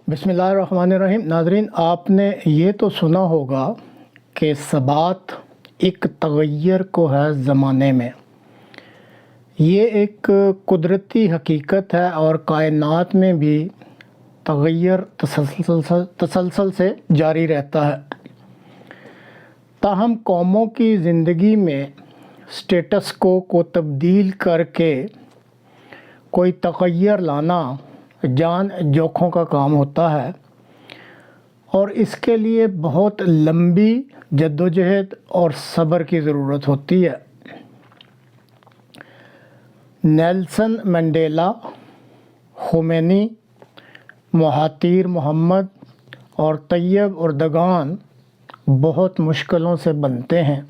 बिस्मिल्लाहिर्रहमानिर्रहीम। नाज़रीन, आपने ये तो सुना होगा कि सबात एक तग़य्युर को है ज़माने में। ये एक कुदरती हकीकत है और कायनात में भी तग़य्युर तसलसल से जारी रहता है। ताहम कौमों की ज़िंदगी में स्टेटस को तब्दील करके कोई तग़य्युर लाना जान जोखों का काम होता है और इसके लिए बहुत लंबी जद्दोजहद और सब्र की ज़रूरत होती है। Nelson Mandela, Khomeini, Mahathir Mohamad और तैयब उर्दगान बहुत मुश्किलों से बनते हैं।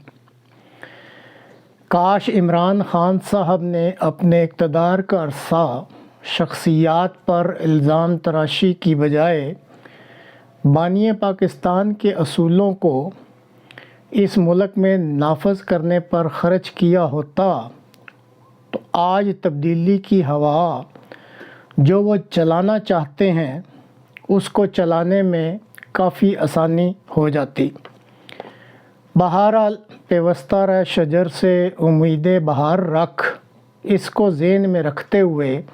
काश इमरान खान साहब ने अपने इक़्तिदार का अरसा शख्सियात पर इल्ज़ाम तराशी की बजाय बानिए पाकिस्तान के असूलों को इस मुल्क में नाफज करने पर ख़र्च किया होता तो आज तब्दीली की हवा जो वो चलाना चाहते हैं उसको चलाने में काफ़ी आसानी हो जाती। बहरहाल पेवस्ता रह शजर से उम्मीदें बहार रख, इसको ज़हन में रखते हुए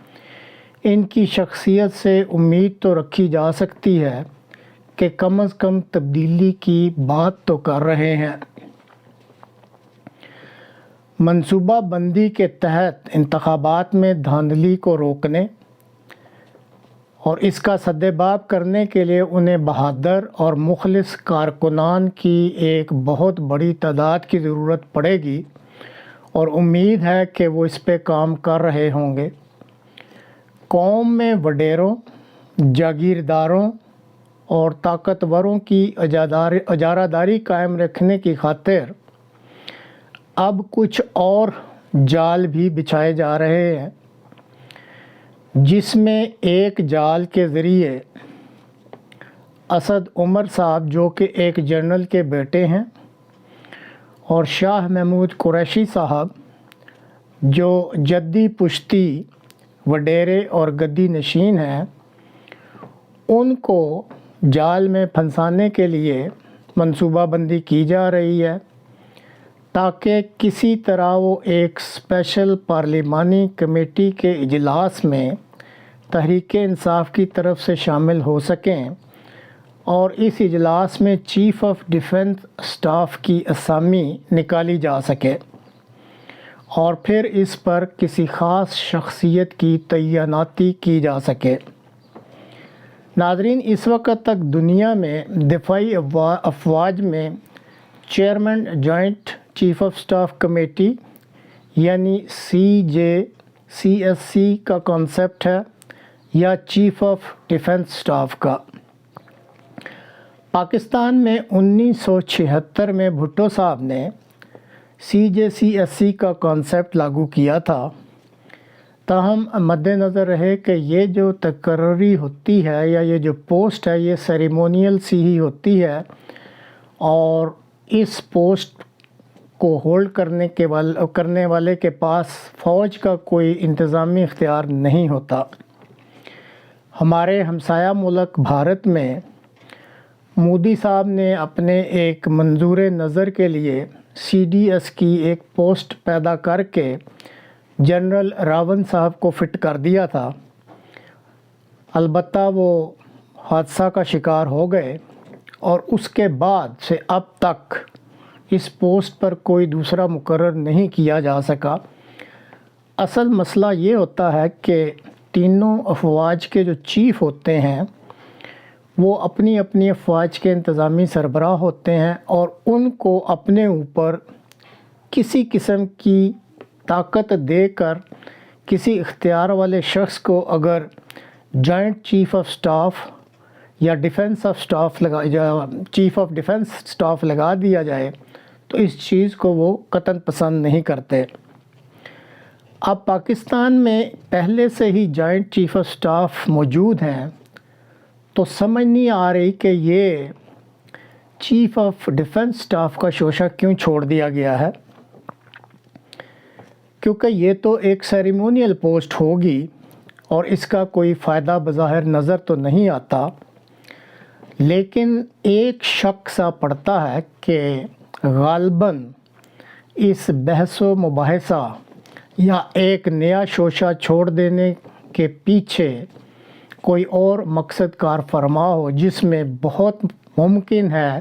इनकी शख्सियत से उम्मीद तो रखी जा सकती है कि कम अज़ कम तब्दीली की बात तो कर रहे हैं। मंसूबा बंदी के तहत इंतखाबात में धांधली को रोकने और इसका सद्देबाब करने के लिए उन्हें बहादुर और मुखलिस कारकुनान की एक बहुत बड़ी तादाद की ज़रूरत पड़ेगी और उम्मीद है कि वो इस पे काम कर रहे होंगे। कौम में वडेरों, जागीरदारों और ताकतवरों की अजारादारी कायम रखने की खातिर अब कुछ और जाल भी बिछाए जा रहे हैं, जिसमें एक जाल के ज़रिए असद उमर साहब जो कि एक जनरल के बेटे हैं और शाह महमूद कुरैशी साहब जो जद्दी पुश्ती वडेरे और गद्दी नशीन हैं, उनको जाल में फंसाने के लिए मंसूबाबंदी की जा रही है ताकि किसी तरह वो एक स्पेशल पार्लिमानी कमेटी के इजलास में तहरीक इंसाफ की तरफ से शामिल हो सकें और इस इजलास में चीफ़ ऑफ डिफेंस स्टाफ की असामी निकाली जा सके और फिर इस पर किसी ख़ास शख्सियत की तैनाती की जा सके। नाज़रीन, इस वक्त तक दुनिया में दिफाई अफवाज में chairman joint chief of staff committee यानी CJCSC का कॉन्सेप्ट है या चीफ़ ऑफ डिफेंस स्टाफ का। पाकिस्तान में 1976 में भुट्टो साहब ने CJCSC का कॉन्सेप्ट लागू किया था। ताहम मद्देनज़र रहे कि ये जो तकर्री होती है या ये जो पोस्ट है ये सेरेमोनियल सी ही होती है और इस पोस्ट को होल्ड करने वाले के पास फ़ौज का कोई इंतज़ामी इख्तियार नहीं होता। हमारे हमसाया मुल्क भारत में मोदी साहब ने अपने एक मंजूर नज़र के लिए CDS की एक पोस्ट पैदा करके जनरल रावत साहब को फ़िट कर दिया था। अलबत्ता वो हादसा का शिकार हो गए और उसके बाद से अब तक इस पोस्ट पर कोई दूसरा मुकर्रर नहीं किया जा सका। असल मसला ये होता है कि तीनों अफवाज के जो चीफ़ होते हैं वो अपनी अपनी अफवाज के इंतज़ामी सरबराह होते हैं और उनको अपने ऊपर किसी किस्म की ताकत देकर किसी इख्तियार वाले शख्स को अगर जॉइंट चीफ़ ऑफ स्टाफ या defence of staff chief of defence staff लगा दिया जाए तो इस चीज़ को वो कतई पसंद नहीं करते। अब पाकिस्तान में पहले से ही जॉइंट चीफ़ ऑफ स्टाफ मौजूद हैं तो समझ नहीं आ रही कि ये चीफ़ ऑफ डिफेंस स्टाफ का शोशा क्यों छोड़ दिया गया है, क्योंकि ये तो एक सेरेमोनियल पोस्ट होगी और इसका कोई फ़ायदा बज़ाहिर नज़र तो नहीं आता। لیکن ایک شک سا پڑتا ہے کہ غالباً اس بحث و مباحثہ یا ایک نیا شوشہ چھوڑ دینے کے پیچھے کوئی اور مقصد کار فرما ہو، جس میں بہت ممکن ہے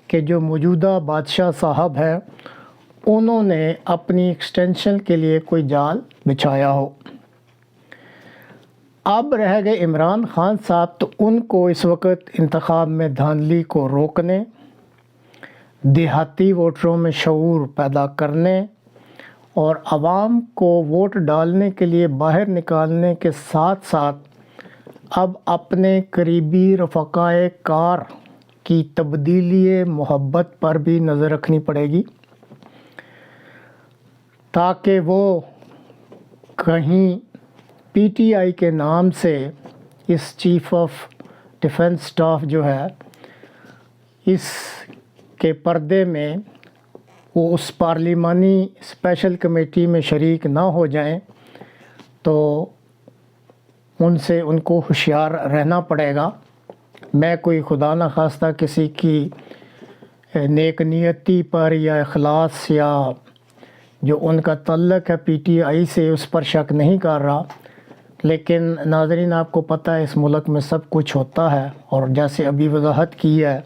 کہ جو موجودہ بادشاہ صاحب ہیں انہوں نے اپنی ایکسٹینشن کے لیے کوئی جال بچھایا ہو۔ اب رہ گئے عمران خان صاحب، تو ان کو اس وقت انتخاب میں دھاندلی کو روکنے، دیہاتی ووٹروں میں شعور پیدا کرنے اور عوام کو ووٹ ڈالنے کے لیے باہر نکالنے کے ساتھ ساتھ اب اپنے قریبی رفقائے کار کی تبدیلی محبت پر بھی نظر رکھنی پڑے گی، تاکہ وہ کہیں پی ٹی آئی کے نام سے اس چیف آف ڈیفنس سٹاف جو ہے اس کے پردے میں وہ اس پارلیمانی اسپیشل کمیٹی میں شریک نہ ہو جائیں، تو ان کو ہوشیار رہنا پڑے گا۔ میں کوئی خدا نخواستہ کسی کی نیک نیتی پر یا اخلاص یا جو ان کا تعلق ہے پی ٹی آئی سے اس پر شک نہیں کر رہا، لیکن ناظرین آپ کو پتہ ہے اس ملک میں سب کچھ ہوتا ہے، اور جیسے ابھی وضاحت کی ہے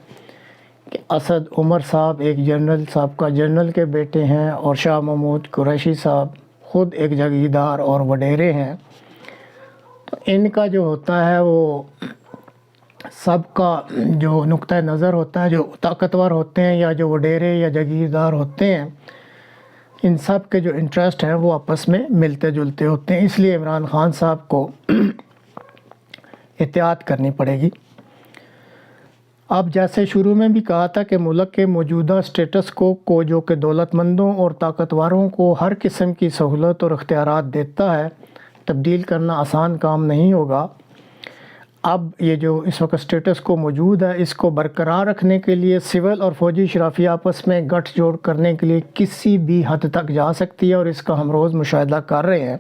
کہ اسد عمر صاحب ایک جنرل صاحب کا جنرل کے بیٹے ہیں، اور شاہ محمود قریشی صاحب خود ایک جاگیردار اور وڈیرے ہیں، تو ان کا جو ہوتا ہے وہ سب کا جو نقطہ نظر ہوتا ہے، جو طاقتور ہوتے ہیں یا جو وڈیرے یا جاگیردار ہوتے ہیں، ان سب کے جو انٹرسٹ ہیں وہ آپس میں ملتے جلتے ہوتے ہیں، اس لیے عمران خان صاحب کو احتیاط کرنی پڑے گی۔ اب جیسے شروع میں بھی کہا تھا کہ ملک کے موجودہ سٹیٹس کو جو کہ دولت مندوں اور طاقتوروں کو ہر قسم کی سہولت اور اختیارات دیتا ہے، تبدیل کرنا آسان کام نہیں ہوگا۔ اب یہ جو اس وقت سٹیٹس کو موجود ہے، اس کو برقرار رکھنے کے لیے سول اور فوجی شرافی آپس میں گٹھ جوڑ کرنے کے لیے کسی بھی حد تک جا سکتی ہے، اور اس کا ہم روز مشاہدہ کر رہے ہیں۔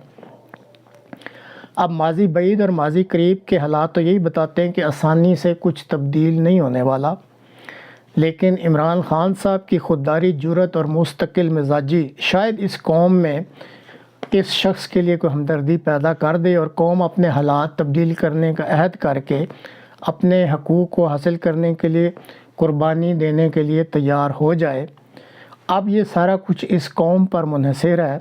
اب ماضی بعید اور ماضی قریب کے حالات تو یہی بتاتے ہیں کہ آسانی سے کچھ تبدیل نہیں ہونے والا، لیکن عمران خان صاحب کی خودداری، جرأت اور مستقل مزاجی شاید اس قوم میں اس شخص کے لیے کوئی ہمدردی پیدا کر دے، اور قوم اپنے حالات تبدیل کرنے کا عہد کر کے اپنے حقوق کو حاصل کرنے کے لیے قربانی دینے کے لیے تیار ہو جائے۔ اب یہ سارا کچھ اس قوم پر منحصر ہے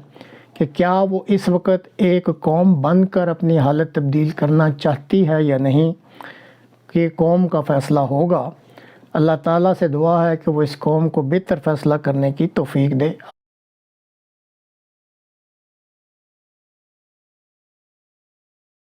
کہ کیا وہ اس وقت ایک قوم بن کر اپنی حالت تبدیل کرنا چاہتی ہے یا نہیں، کہ قوم کا فیصلہ ہوگا۔ اللہ تعالیٰ سے دعا ہے کہ وہ اس قوم کو بہتر فیصلہ کرنے کی توفیق دے۔